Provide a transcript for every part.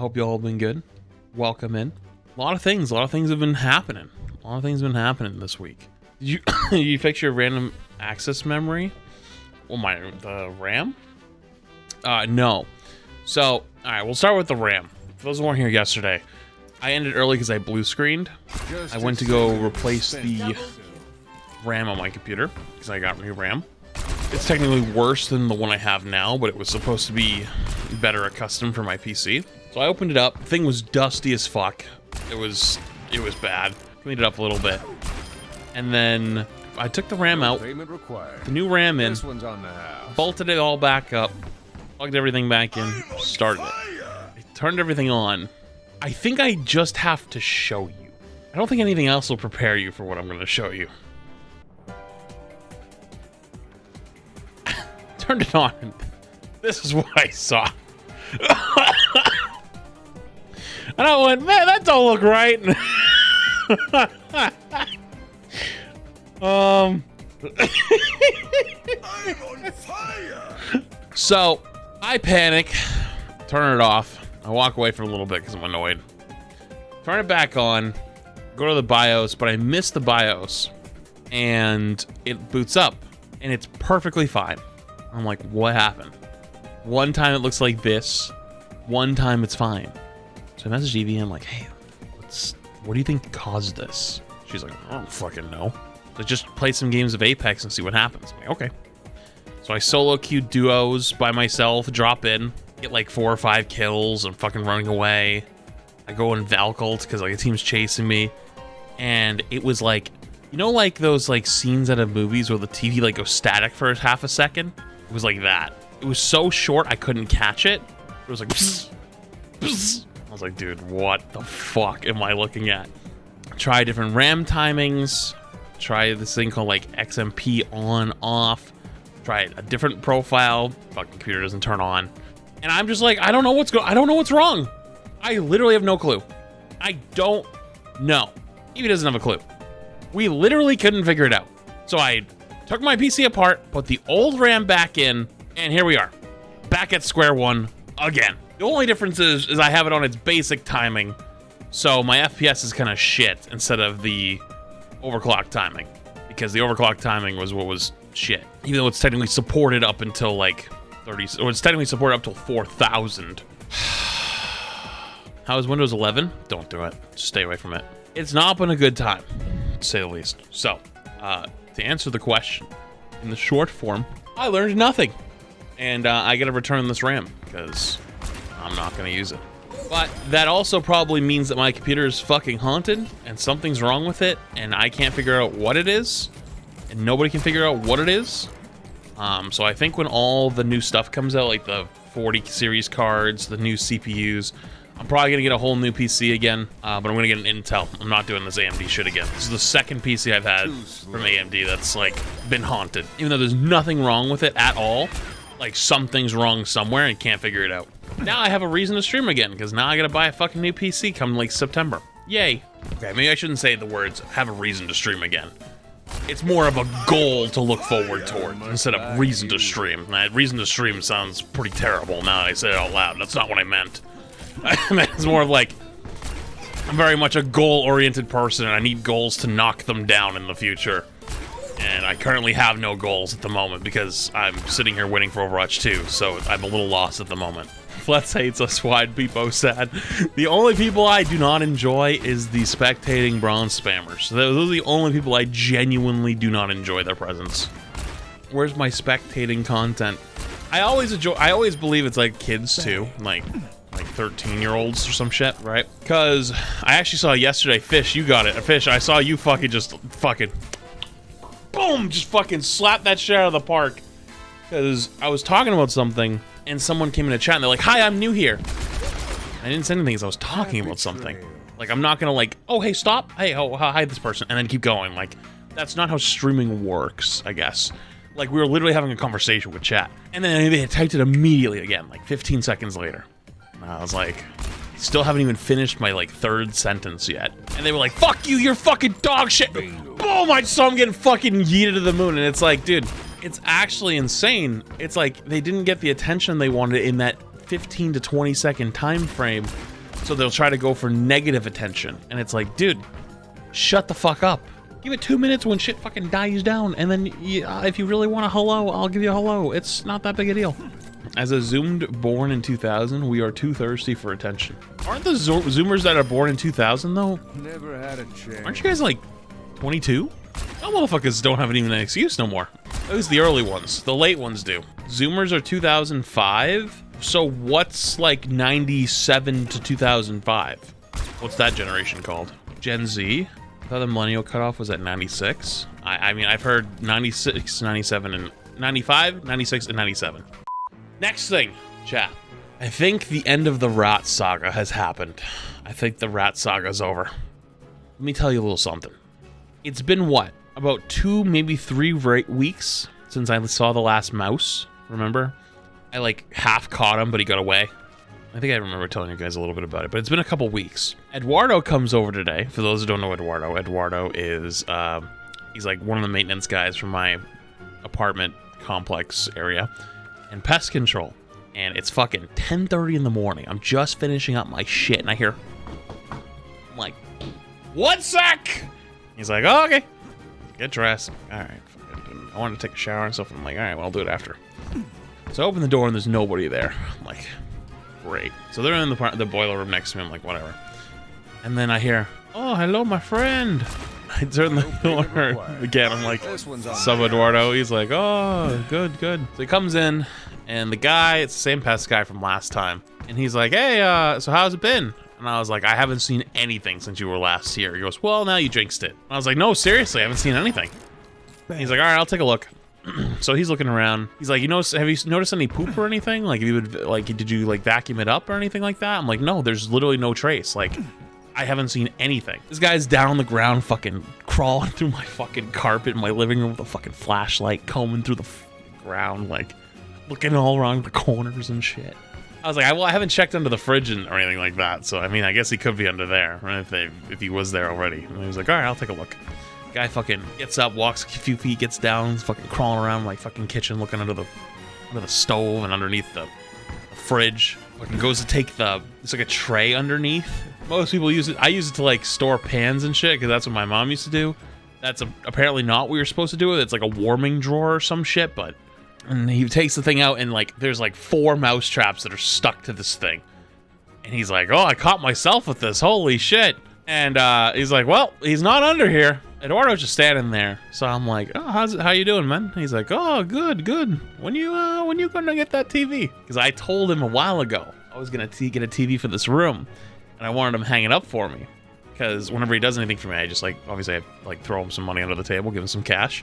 Hope you all been good. Welcome in. A lot of things have been happening. This week. Did you you fix your random access memory? Well, the RAM? No. So, all right, we'll start with the RAM. For those who weren't here yesterday, I ended early because I blue screened. I went to go replace the RAM on my computer because I got new RAM. It's technically worse than the one I have now, but it was supposed to be better accustomed for my PC. So I opened it up. The thing was dusty as fuck. It was bad. Cleaned it up a little bit. And then I took the RAM out, the new RAM in, bolted it all back up, plugged everything back in, started it. I turned everything on. I think I just have to show you. I don't think anything else will prepare you for what I'm going to show you. Turned it on. This is what I saw. And I went, man, that don't look right. I'm on fire. So I panic, turn it off. I walk away for a little bit because I'm annoyed. Turn it back on, go to the BIOS, but I miss the BIOS, and it boots up, and it's perfectly fine. I'm like, what happened? One time it looks like this, one time it's fine. So I messaged Evie, I'm like, hey, what do you think caused this? She's like, I don't fucking know. So just play some games of Apex and see what happens. I'm like, okay. So I solo queue duos by myself, drop in, get like 4 or 5 kills, I'm fucking running away. I go in Valcult because like a team's chasing me. And it was like, you know, like those like scenes out of movies where the TV like goes static for half a second? It was like that. It was so short I couldn't catch it. It was like, psst, psst. I was like, dude, what the fuck am I looking at? Try different RAM timings. Try this thing called like XMP on, off. Try a different profile. Fucking computer doesn't turn on. And I'm just like, I don't know what's wrong. I literally have no clue. I don't know. Evie doesn't have a clue. We literally couldn't figure it out. So I took my PC apart, put the old RAM back in, and here we are. Back at square one again. The only difference is I have it on its basic timing, so my FPS is kind of shit instead of the overclock timing, because the overclock timing was what was shit. Even though it's technically supported up until like 30, or it's technically supported up till 4,000. How is Windows 11? Don't do it. Just stay away from it. It's not been a good time, to say the least. So, to answer the question, in the short form, I learned nothing. And I gotta return this RAM, because I'm not gonna use it. But that also probably means that my computer is fucking haunted, and something's wrong with it, and I can't figure out what it is, and nobody can figure out what it is. So I think when all the new stuff comes out, like the 40 series cards, the new CPUs, I'm probably gonna get a whole new PC again, but I'm gonna get an Intel. I'm not doing this AMD shit again. This is the second PC I've had from AMD that's like been haunted. Even though there's nothing wrong with it at all, like something's wrong somewhere and can't figure it out. Now I have a reason to stream again, because now I gotta buy a fucking new PC come like September. Yay. Okay, maybe I shouldn't say the words, have a reason to stream again. It's more of a goal to look forward toward instead of reason to stream. That reason to stream sounds pretty terrible now that I say it out loud. That's not what I meant. I meant it's more of like, I'm very much a goal-oriented person and I need goals to knock them down in the future. And I currently have no goals at the moment because I'm sitting here waiting for Overwatch 2, so I'm a little lost at the moment. Fletz hates us, wide Beepo said. The only people I do not enjoy is the spectating bronze spammers. Those are the only people I genuinely do not enjoy their presence. Where's my spectating content? I always believe it's like kids too, like 13-year-olds or some shit, right? Because I actually saw yesterday, Fish, you got it. Fish, I saw you fucking boom, just fucking slap that shit out of the park. Because I was talking about something, and someone came in a chat, and they're like, hi, I'm new here. I didn't say anything because I was talking about something. Like, I'm not gonna like, oh, hey, stop. Hey, oh, hi, this person, and then keep going. Like, that's not how streaming works, I guess. Like, we were literally having a conversation with chat. And then they typed it immediately again, like 15 seconds later. And I was like, still haven't even finished my like 3rd sentence yet. And they were like, fuck you, you're fucking dog shit. Boom, I saw him getting fucking yeeted to the moon. And it's like, dude, it's actually insane. It's like they didn't get the attention they wanted in that 15 to 20 second time frame So they'll try to go for negative attention. And it's like, dude, shut the fuck up. Give it 2 minutes when shit fucking dies down. And then if you really want a hello, I'll give you a hello. It's not that big a deal. As a Zoomed born in 2000, we are too thirsty for attention. Aren't the Zoomers that are born in 2000 though? Never had a chance. Aren't you guys like 22? Y'all motherfuckers don't have even an excuse no more. At least the early ones. The late ones do. Zoomers are 2005. So what's like 97 to 2005? What's that generation called? Gen Z? I thought the millennial cutoff was at 96. I mean, I've heard 96, 97, and 95, 96, and 97. Next thing, chat. I think the end of the rat saga has happened. I think the rat saga's over. Let me tell you a little something. It's been what? About 2, maybe 3 weeks since I saw the last mouse. Remember? I like half caught him, but he got away. I think I remember telling you guys a little bit about it, but it's been a couple weeks. Eduardo comes over today. For those who don't know Eduardo, Eduardo is, he's like one of the maintenance guys from my apartment complex area. And pest control, and it's fucking 10:30 in the morning. I'm just finishing up my shit, and I hear, I'm like, 1 sec. He's like, oh, okay, get dressed. All right, I wanted to take a shower and stuff. And I'm like, all right, well, I'll do it after. So I open the door, and there's nobody there. I'm like, great. So they're in the boiler room next to me. I'm like, whatever. And then I hear, oh, hello, my friend. I turn the door again. I'm like, sup, Eduardo? He's like, oh, good, good. So he comes in, and the guy, it's the same pest guy from last time. And he's like, hey, so how's it been? And I was like, I haven't seen anything since you were last here. He goes, well, now you jinxed it. And I was like, no, seriously, I haven't seen anything. He's like, all right, I'll take a look. So he's looking around. He's like, have you noticed any poop or anything? Like, did you like vacuum it up or anything like that? I'm like, no, there's literally no trace. Like, I haven't seen anything. This guy's down on the ground fucking crawling through my fucking carpet in my living room with a fucking flashlight, combing through the ground, like looking all around the corners and shit. I was like, well, I haven't checked under the fridge or anything like that. So, I mean, I guess he could be under there, right? If he was there already. And he was like, all right, I'll take a look. Guy fucking gets up, walks a few feet, gets down, fucking crawling around like fucking kitchen, looking under the stove and underneath the fridge. Fucking goes to take it's like a tray underneath. Most people use it. I use it to like store pans and shit because that's what my mom used to do. That's apparently not what you're supposed to do with it. It's like a warming drawer or some shit, but and he takes the thing out and like there's like 4 mouse traps that are stuck to this thing. And he's like, oh, I caught myself with this. Holy shit. And he's like, well, he's not under here. Eduardo's just standing there. So I'm like, oh, how you doing, man? He's like, oh, good, good. When you gonna get that TV? Because I told him a while ago I was gonna get a TV for this room. And I wanted him hanging up for me, because whenever he does anything for me, I just like obviously I like throw him some money under the table, give him some cash.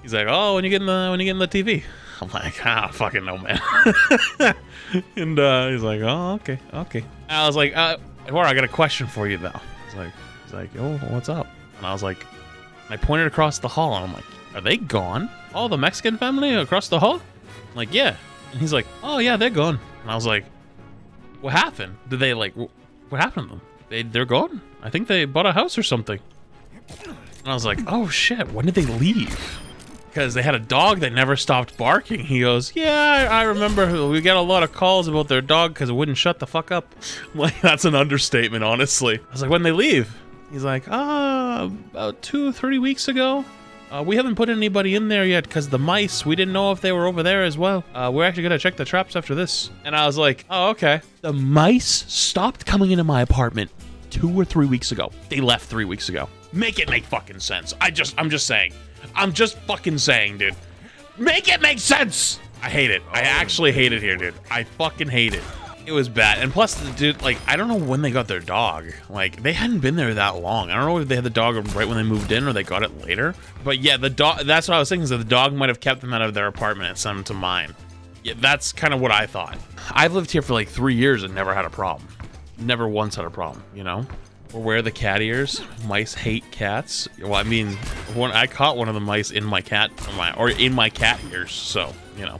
He's like, oh, when you getting the TV? I'm like, I don't fucking know, man. And he's like, oh, okay. And I was like, Eduardo, I got a question for you though. He's like, oh, what's up? And I was like, I pointed across the hall, and I'm like, are they gone? Oh, the Mexican family across the hall? I'm like, yeah. And he's like, oh yeah, they're gone. And I was like, what happened? Did they like? What happened to them? They're gone? I think they bought a house or something. And I was like, oh shit, when did they leave? Because they had a dog that never stopped barking. He goes, yeah, I remember we got a lot of calls about their dog because it wouldn't shut the fuck up. Like, that's an understatement, honestly. I was like, when they leave? He's like, about 2-3 weeks ago. We haven't put anybody in there yet because the mice, we didn't know if they were over there as well. We're actually going to check the traps after this. And I was like, oh, okay. The mice stopped coming into my apartment 2 or 3 weeks ago. They left 3 weeks ago. Make it make fucking sense. I'm just saying. I'm just fucking saying, dude. Make it make sense. I hate it. I actually hate it here, dude. I fucking hate it. It was bad. And plus, dude, like, I don't know when they got their dog. Like, they hadn't been there that long. I don't know if they had the dog right when they moved in or they got it later. But yeah, the dog, that's what I was thinking, is that the dog might have kept them out of their apartment and sent them to mine. Yeah, that's kind of what I thought. I've lived here for like 3 years and never had a problem. Never once had a problem, you know? Or where are the cat ears? Mice hate cats. Well, I mean, I caught one of the mice in my cat, in my cat ears, so, you know.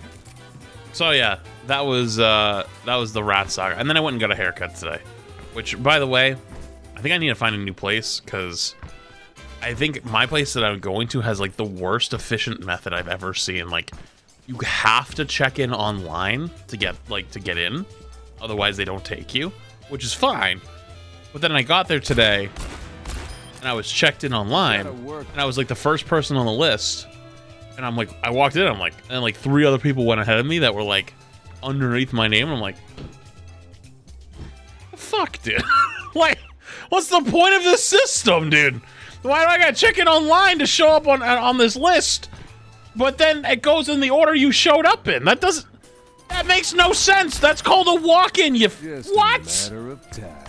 So yeah, that was the rat saga. And then I went and got a haircut today. Which, by the way, I think I need to find a new place, because I think my place that I'm going to has like the worst efficient method I've ever seen. Like, you have to check in online to get in, otherwise they don't take you. which is fine. But then I got there today, and I was checked in online, and I was like the first person on the list. And I'm like, I walked in, I'm like, and like 3 other people went ahead of me that were like underneath my name. And I'm like, fuck, dude. Like, what's the point of this system, dude? Why do I gotta check in online to show up on this list? But then it goes in the order you showed up in. That makes no sense. That's called a walk-in. What? Just a matter of time.